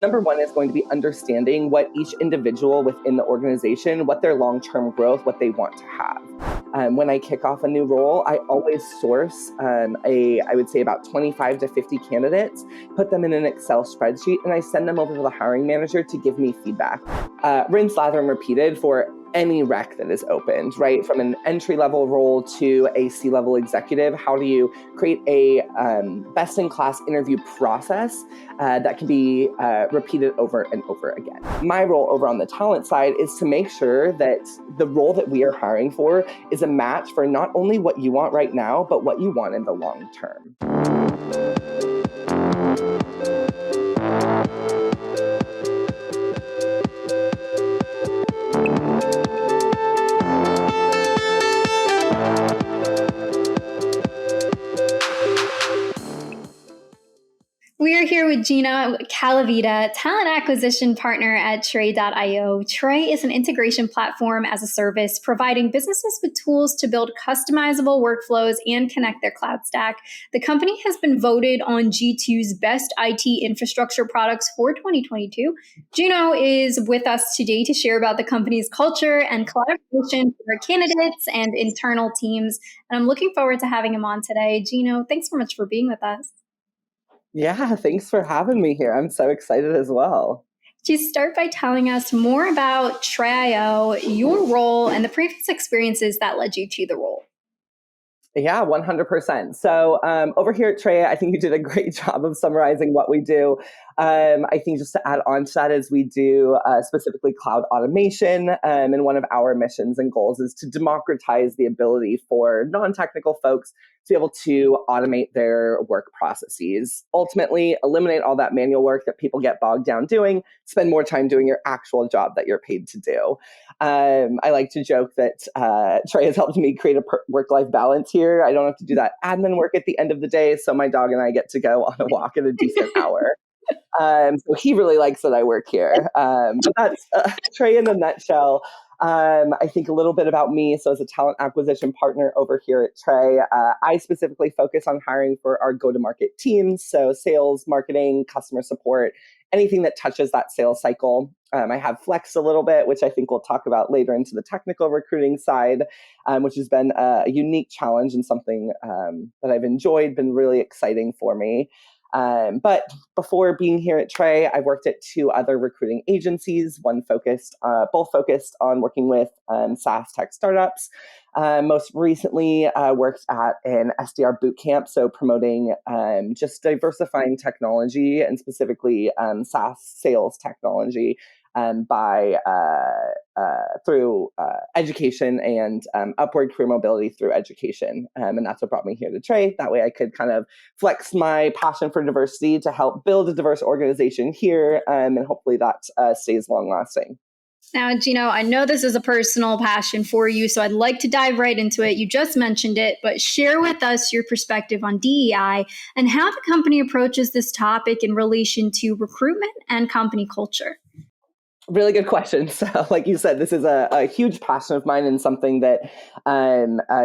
Number one is going to be understanding what each individual within the organization, what their long-term growth, what they want to have. When I kick off a new role, I always source I would say about 25 to 50 candidates, put them in an Excel spreadsheet, and I send them over to the hiring manager to give me feedback. Rinse, lather, and repeated for any rec that is opened, right? From an entry-level role to a C-level executive, how do you create a best-in-class interview process that can be repeated over and over again? My role over on the talent side is to make sure that the role that we are hiring for is a match for not only what you want right now, but what you want in the long term. We are here with Gino Calavitta, talent acquisition partner at Tray.io. Tray is an integration platform as a service, providing businesses with tools to build customizable workflows and connect their cloud stack. The company has been voted on G2's best IT infrastructure products for 2022. Gino is with us today to share about the company's culture and collaboration for candidates and internal teams. And I'm looking forward to having him on today. Gino, thanks so much for being with us. Yeah, thanks for having me here. I'm so excited as well. Just start by telling us more about Tray.io, your role, and the previous experiences that led you to the role. Yeah, 100%. So over here at Tray, I think you did a great job of summarizing what we do. I think just to add on to that is we do specifically cloud automation. And one of our missions and goals is to democratize the ability for non-technical folks to be able to automate their work processes. Ultimately, eliminate all that manual work that people get bogged down doing, spend more time doing your actual job that you're paid to do. I like to joke that Tray has helped me create a work-life balance here. I don't have to do that admin work at the end of the day, so my dog and I get to go on a walk at a decent hour. So he really likes that I work here. But that's Tray in a nutshell. I think a little bit about me. So as a talent acquisition partner over here at Tray, I specifically focus on hiring for our go-to-market teams. So sales, marketing, customer support, anything that touches that sales cycle. I have flexed a little bit, which I think we'll talk about later into the technical recruiting side, which has been a unique challenge and something that I've enjoyed, been really exciting for me. But before being here at Tray, I worked at two other recruiting agencies, both focused on working with SaaS tech startups. Most recently, worked at an SDR bootcamp, so promoting just diversifying technology and specifically SaaS sales technology through education and upward career mobility through education. And that's what brought me here to Tray. That way I could kind of flex my passion for diversity to help build a diverse organization here, and hopefully that stays long lasting. Now, Gino, I know this is a personal passion for you, so I'd like to dive right into it. You just mentioned it, but share with us your perspective on DEI and how the company approaches this topic in relation to recruitment and company culture. Really good question. So like you said, this is a huge passion of mine and something that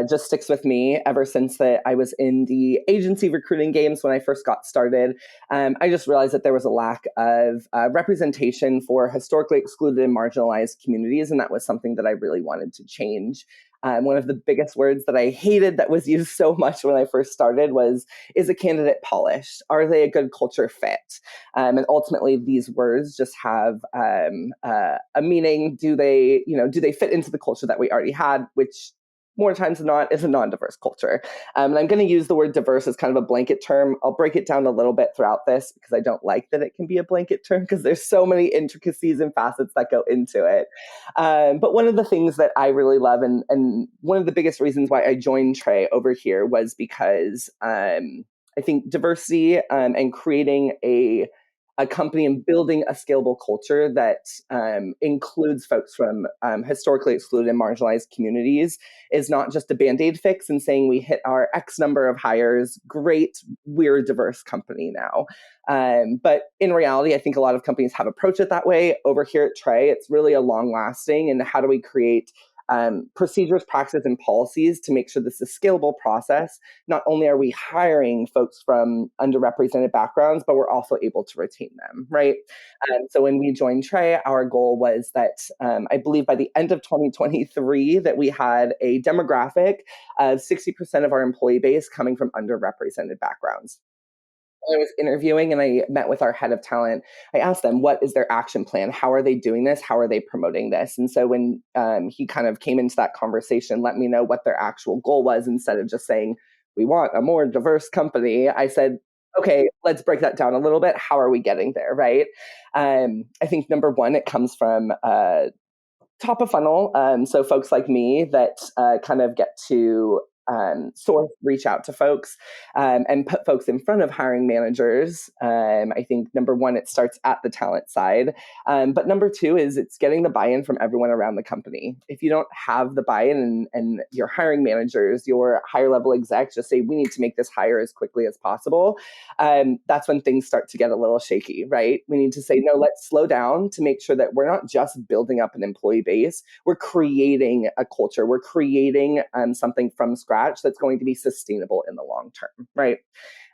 just sticks with me ever since that I was in the agency recruiting games when I first got started. I just realized that there was a lack of representation for historically excluded and marginalized communities, and that was something that I really wanted to change. One of the biggest words that I hated that was used so much when I first started was, is a candidate polished? Are they a good culture fit? And ultimately, these words just have a meaning. Do they fit into the culture that we already had, which more times than not is a non-diverse culture. And I'm going to use the word diverse as kind of a blanket term. I'll break it down a little bit throughout this because I don't like that it can be a blanket term because there's so many intricacies and facets that go into it. But one of the things that I really love and one of the biggest reasons why I joined Tray over here was because I think diversity and creating a company and building a scalable culture that includes folks from historically excluded and marginalized communities is not just a Band-Aid fix and saying we hit our X number of hires, great, we're a diverse company now. But in reality, I think a lot of companies have approached it that way. Over here at Tray, it's really a long lasting and how do we create procedures, practices, and policies to make sure this is a scalable process. Not only are we hiring folks from underrepresented backgrounds, but we're also able to retain them, right? So when we joined Trey, our goal was that I believe by the end of 2023 that we had a demographic of 60% of our employee base coming from underrepresented backgrounds. I was interviewing and I met with our head of talent. I asked them, what is their action plan? How are they doing this? How are they promoting this? And so when he kind of came into that conversation, let me know what their actual goal was instead of just saying, we want a more diverse company. I said, okay, let's break that down a little bit. How are we getting there? Right. I think number one, it comes from top of funnel. So folks like me that kind of get to reach out to folks and put folks in front of hiring managers. I think number one, it starts at the talent side. But number two is it's getting the buy-in from everyone around the company. If you don't have the buy-in and your hiring managers, your higher level execs just say, we need to make this hire as quickly as possible, that's when things start to get a little shaky, right? We need to say, no, let's slow down to make sure that we're not just building up an employee base, we're creating a culture, we're creating something from scratch that's going to be sustainable in the long term, right?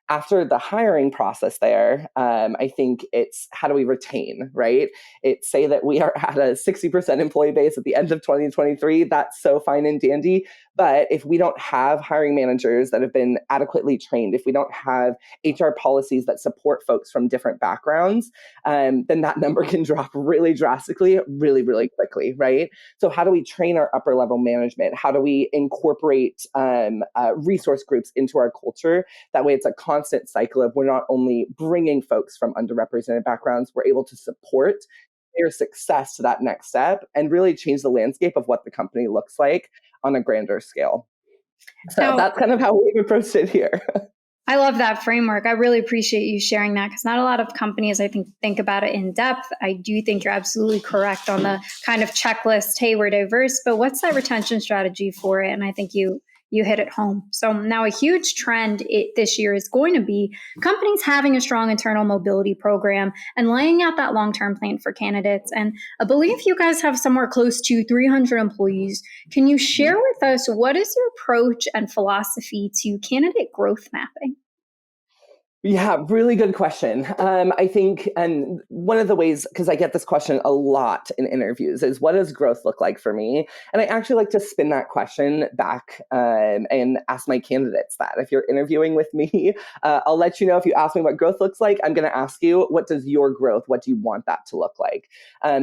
After the hiring process there, I think it's how do we retain, right? It's say that we are at a 60% employee base at the end of 2023. That's so fine and dandy. But if we don't have hiring managers that have been adequately trained, if we don't have HR policies that support folks from different backgrounds, then that number can drop really drastically, really, really quickly, right? So how do we train our upper level management? How do we incorporate resource groups into our culture? That way it's a constant cycle of we're not only bringing folks from underrepresented backgrounds, we're able to support their success to that next step and really change the landscape of what the company looks like on a grander scale. So Now, that's kind of how we've approached it here. I love that framework. I really appreciate you sharing that because not a lot of companies, I think about it in depth. I do think you're absolutely correct on the kind of checklist. Hey, we're diverse, but what's that retention strategy for it? And I think you hit it home. So now a huge trend this year is going to be companies having a strong internal mobility program and laying out that long-term plan for candidates. And I believe you guys have somewhere close to 300 employees. Can you share with us what is your approach and philosophy to candidate growth mapping? Yeah, really good question. I think, and one of the ways, because I get this question a lot in interviews, is what does growth look like for me? And I actually like to spin that question back and ask my candidates that. If you're interviewing with me, I'll let you know if you ask me what growth looks like, I'm going to ask you, what does your growth, what do you want that to look like?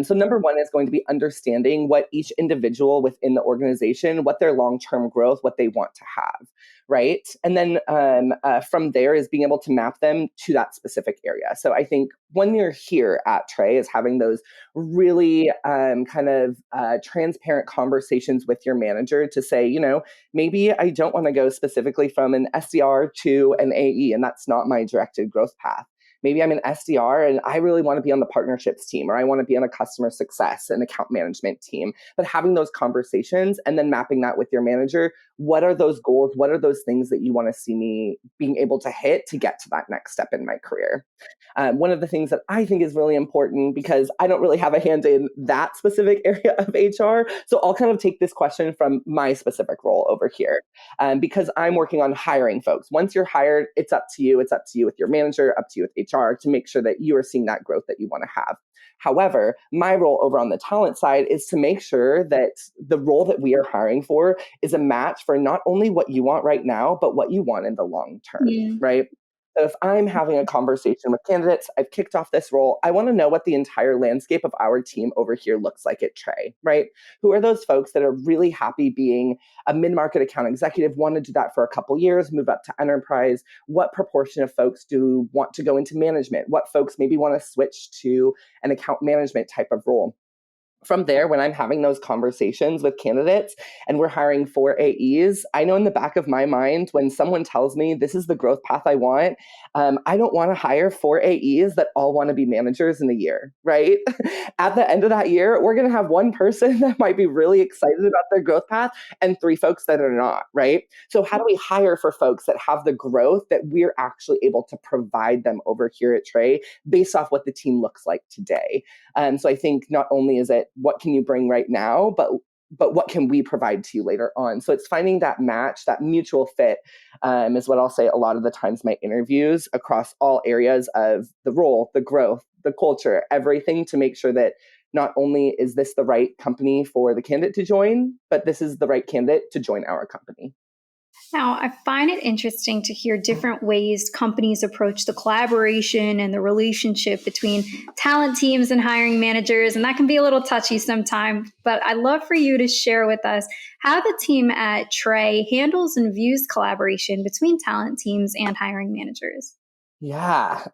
So number one is going to be understanding what each individual within the organization, what their long-term growth, what they want to have. Right. And then from there is being able to map them to that specific area. So I think when you're here at Trey is having those really transparent conversations with your manager to say, maybe I don't want to go specifically from an SDR to an AE, and that's not my directed growth path. Maybe I'm an SDR and I really want to be on the partnerships team, or I want to be on a customer success and account management team. But having those conversations and then mapping that with your manager, what are those goals? What are those things that you want to see me being able to hit to get to that next step in my career? One of the things that I think is really important, because I don't really have a hand in that specific area of HR, so I'll kind of take this question from my specific role over here, because I'm working on hiring folks. Once you're hired, it's up to you. It's up to you with your manager, up to you with HR to make sure that you are seeing that growth that you want to have. However, my role over on the talent side is to make sure that the role that we are hiring for is a match for not only what you want right now, but what you want in the long term, right? So if I'm having a conversation with candidates, I've kicked off this role, I want to know what the entire landscape of our team over here looks like at Trey, right? Who are those folks that are really happy being a mid-market account executive, want to do that for a couple years, move up to enterprise? What proportion of folks do want to go into management? What folks maybe want to switch to an account management type of role? From there, when I'm having those conversations with candidates and we're hiring 4 AEs, I know in the back of my mind, when someone tells me this is the growth path I want, I don't want to hire 4 AEs that all want to be managers in a year, right? At the end of that year, we're going to have one person that might be really excited about their growth path and 3 folks that are not, right? So how do we hire for folks that have the growth that we're actually able to provide them over here at Trey based off what the team looks like today? So I think not only is it what can you bring right now, but but what can we provide to you later on? So it's finding that match, that mutual fit, is what I'll say a lot of the times my interviews across all areas of the role, the growth, the culture, everything, to make sure that not only is this the right company for the candidate to join, but this is the right candidate to join our company. Now, I find it interesting to hear different ways companies approach the collaboration and the relationship between talent teams and hiring managers. And that can be a little touchy sometimes, but I'd love for you to share with us how the team at Trey handles and views collaboration between talent teams and hiring managers. Yeah.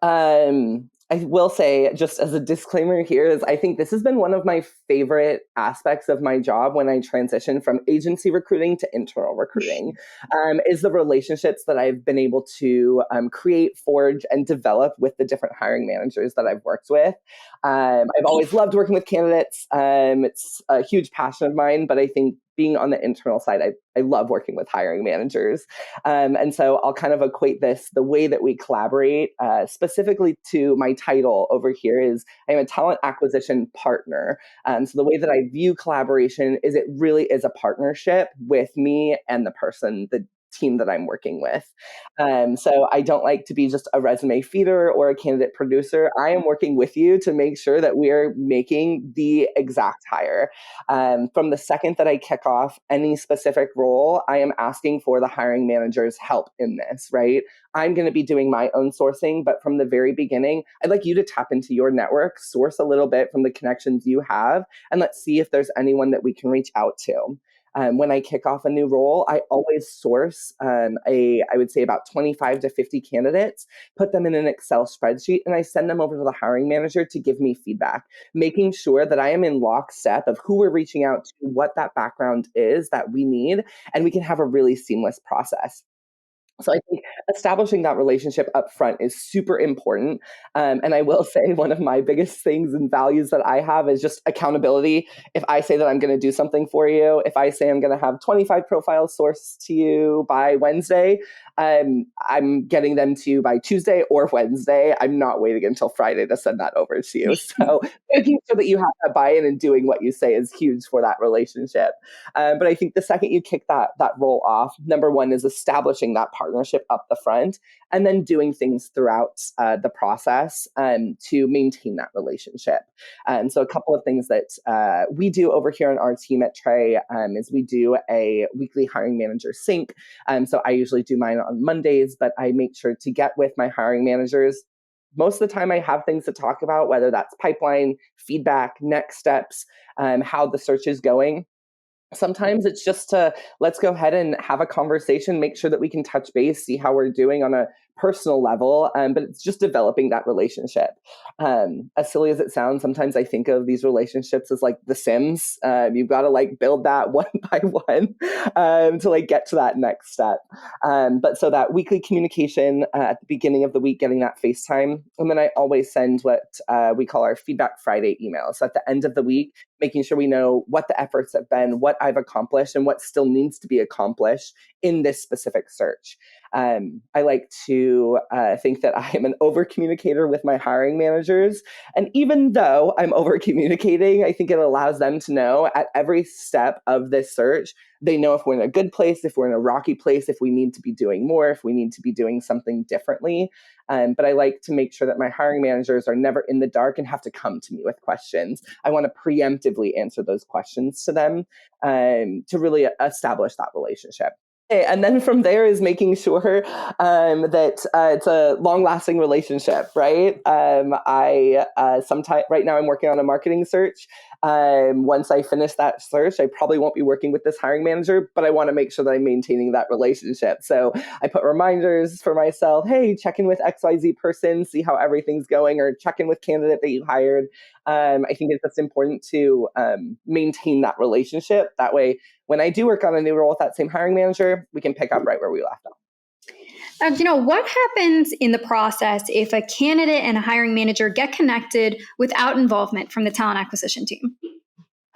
I will say, just as a disclaimer here, is I think this has been one of my favorite aspects of my job when I transitioned from agency recruiting to internal recruiting, is the relationships that I've been able to create, forge, and develop with the different hiring managers that I've worked with. I've always loved working with candidates. It's a huge passion of mine, but I think being on the internal side, I love working with hiring managers. And so I'll kind of equate this, the way that we collaborate, specifically to my title over here is I'm a talent acquisition partner. So the way that I view collaboration is it really is a partnership with me and the person, the team that I'm working with. So I don't like to be just a resume feeder or a candidate producer. I am working with you to make sure that we are making the exact hire. From the second that I kick off any specific role, I am asking for the hiring manager's help in this, right? I'm going to be doing my own sourcing, but from the very beginning, I'd like you to tap into your network, source a little bit from the connections you have, and let's see if there's anyone that we can reach out to. When I kick off a new role, I always source I would say about 25 to 50 candidates, put them in an Excel spreadsheet, and I send them over to the hiring manager to give me feedback, making sure that I am in lockstep of who we're reaching out to, what that background is that we need, and we can have a really seamless process. So I think establishing that relationship up front is super important. And I will say one of my biggest things and values that I have is just accountability. If I say that I'm going to do something for you, if I say I'm going to have 25 profiles sourced to you by Wednesday, I'm getting them to you by Tuesday or Wednesday. I'm not waiting until Friday to send that over to you. So making sure that you have that buy-in and doing what you say is huge for that relationship. But I think the second you kick that role off, number one is establishing that partnership up the front, and then doing things throughout the process to maintain that relationship. So a couple of things that we do over here on our team at Trey is we do a weekly hiring manager sync. So I usually do mine on Mondays, but I make sure to get with my hiring managers. Most of the time I have things to talk about, whether that's pipeline, feedback, next steps, how the search is going. Sometimes it's just to let's go ahead and have a conversation, make sure that we can touch base, see how we're doing on a personal level. But it's just developing that relationship. As silly as it sounds, sometimes I think of these relationships as like The Sims. You've got to like build that one by one to like get to that next step. But so that weekly communication at the beginning of the week, getting that FaceTime. And then I always send what we call our Feedback Friday email. So at the end of the week, making sure we know what the efforts have been, what I've accomplished, and what still needs to be accomplished in this specific search. I like to think that I am an over communicator with my hiring managers. And even though I'm over communicating, I think it allows them to know at every step of this search, they know if we're in a good place, if we're in a rocky place, if we need to be doing more, if we need to be doing something differently. But I like to make sure that my hiring managers are never in the dark and have to come to me with questions. I want to preemptively answer those questions to them to really establish that relationship. And then from there is making sure that it's a long-lasting relationship, right? I sometimes right now I'm working on a marketing search. Once I finish that search, I probably won't be working with this hiring manager, but I want to make sure that I'm maintaining that relationship. So I put reminders for myself, hey, check in with XYZ person, see how everything's going, or check in with candidate that you hired. I think it's just important to maintain that relationship. That way, when I do work on a new role with that same hiring manager, we can pick up right where we left off. What happens in the process if a candidate and a hiring manager get connected without involvement from the talent acquisition team?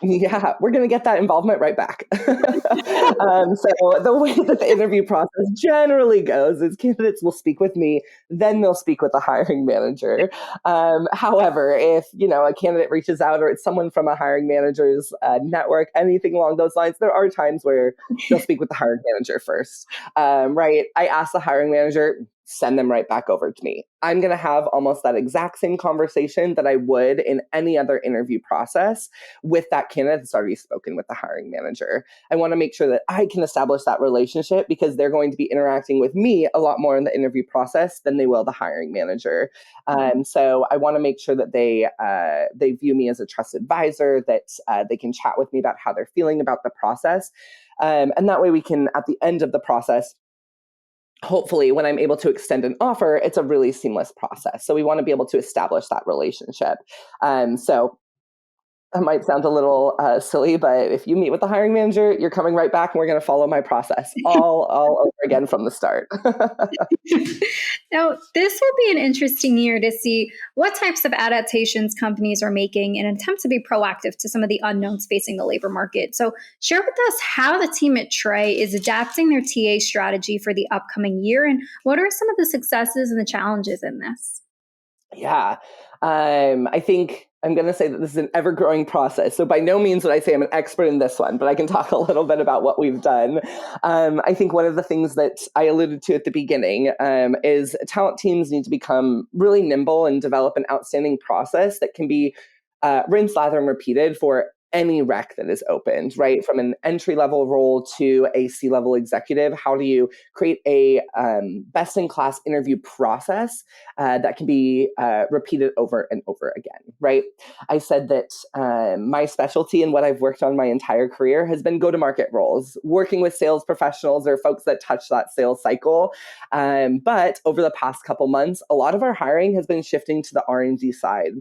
Yeah, we're going to get that involvement right back. So the way that the interview process generally goes is candidates will speak with me, then they'll speak with the hiring manager. However, if a candidate reaches out or it's someone from a hiring manager's network, anything along those lines, there are times where they'll speak with the hiring manager first. Right? I ask the hiring manager, send them right back over to me. I'm going to have almost that exact same conversation that I would in any other interview process with that candidate that's already spoken with the hiring manager. I want to make sure that I can establish that relationship because they're going to be interacting with me a lot more in the interview process than they will the hiring manager. So I want to make sure that they view me as a trusted advisor, that they can chat with me about how they're feeling about the process. And that way we can, at the end of the process, hopefully when I'm able to extend an offer, it's a really seamless process. So we want to be able to establish that relationship. So that might sound a little silly, but if you meet with the hiring manager, you're coming right back and we're going to follow my process all over again from the start. Now, this will be an interesting year to see what types of adaptations companies are making in an attempt to be proactive to some of the unknowns facing the labor market. So, share with us how the team at Trey is adapting their TA strategy for the upcoming year and what are some of the successes and the challenges in this? Yeah. I think I'm going to say that this is an ever growing process. So by no means would I say I'm an expert in this one, but I can talk a little bit about what we've done. I think one of the things that I alluded to at the beginning is talent teams need to become really nimble and develop an outstanding process that can be rinse, lather, and repeated for any rec that is opened, right? From an entry level role to a C-level executive, how do you create a best in class interview process that can be repeated over and over again, right? I said that my specialty and what I've worked on my entire career has been go to market roles, working with sales professionals or folks that touch that sales cycle. But over the past couple months, a lot of our hiring has been shifting to the R&D side.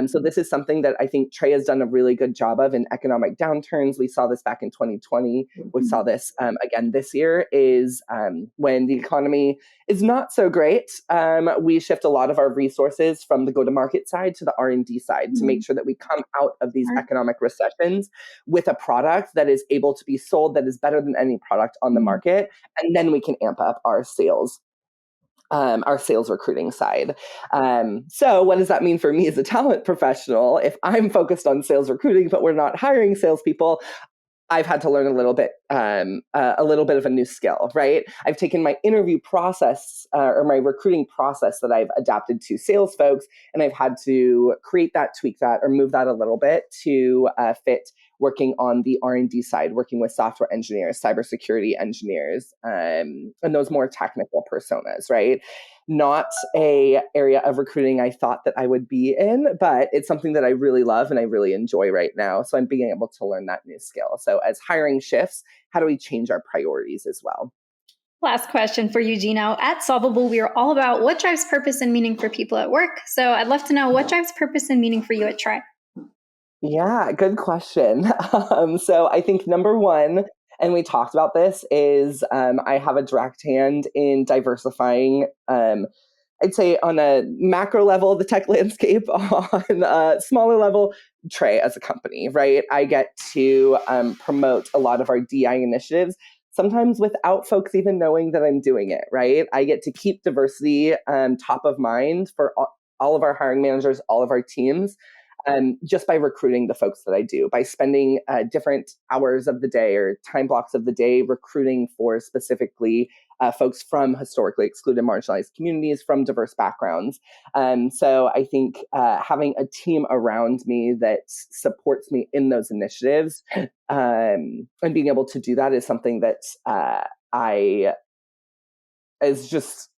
So this is something that I think Trey has done a really good job of in economic downturns. We saw this back in 2020. We saw this again this year is when the economy is not so great. We shift a lot of our resources from the go-to-market side to the R&D side to make sure that we come out of these economic recessions with a product that is able to be sold that is better than any product on the market. And then we can amp up our sales recruiting side. So what does that mean for me as a talent professional? If I'm focused on sales recruiting, but we're not hiring salespeople, I've had to learn a little bit of a new skill, right? I've taken my interview process or my recruiting process that I've adapted to sales folks, and I've had to create that, tweak that, or move that a little bit to fit working on the R&D side, working with software engineers, cybersecurity engineers, and those more technical personas, right? Not a area of recruiting I thought that I would be in, but it's something that I really love and I really enjoy right now. So I'm being able to learn that new skill. So as hiring shifts, how do we change our priorities as well? Last question for you, Gino. At Solvable, we are all about what drives purpose and meaning for people at work. So I'd love to know what drives purpose and meaning for you at Trey. Yeah, good question. So I think number one, and we talked about this, is I have a direct hand in diversifying I'd say on a macro level, the tech landscape, on a smaller level, Trey as a company, right? I get to promote a lot of our DI initiatives, sometimes without folks even knowing that I'm doing it, right? I get to keep diversity top of mind for all of our hiring managers, all of our teams. Just by recruiting the folks that I do, by spending different hours of the day or time blocks of the day recruiting for specifically folks from historically excluded marginalized communities, from diverse backgrounds. So I think having a team around me that supports me in those initiatives and being able to do that is something that I is just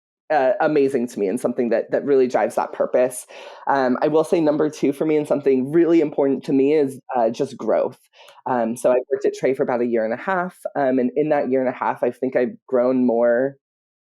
amazing to me and something that really drives that purpose. I will say number two for me and something really important to me is just growth. So I've worked at Trey for about a year and a half. And in that year and a half, I think I've grown more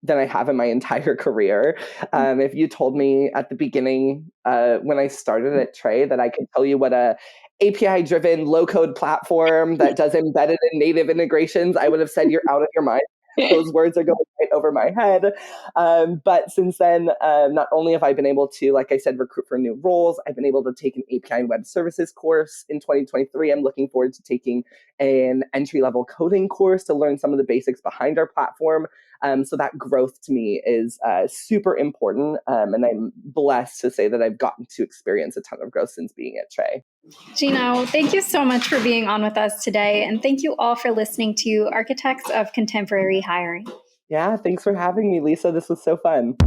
than I have in my entire career. If you told me at the beginning when I started at Trey that I could tell you what a API-driven low-code platform that does embedded and native integrations, I would have said you're out of your mind. those words are going right over my head. But since then, not only have I been able to, like I said, recruit for new roles, I've been able to take an API and web services course in 2023. I'm looking forward to taking an entry-level coding course to learn some of the basics behind our platform. So that growth to me is super important. And I'm blessed to say that I've gotten to experience a ton of growth since being at Trey. Gino, thank you so much for being on with us today. And thank you all for listening to Architects of Contemporary Hiring. Yeah, thanks for having me, Lisa. This was so fun.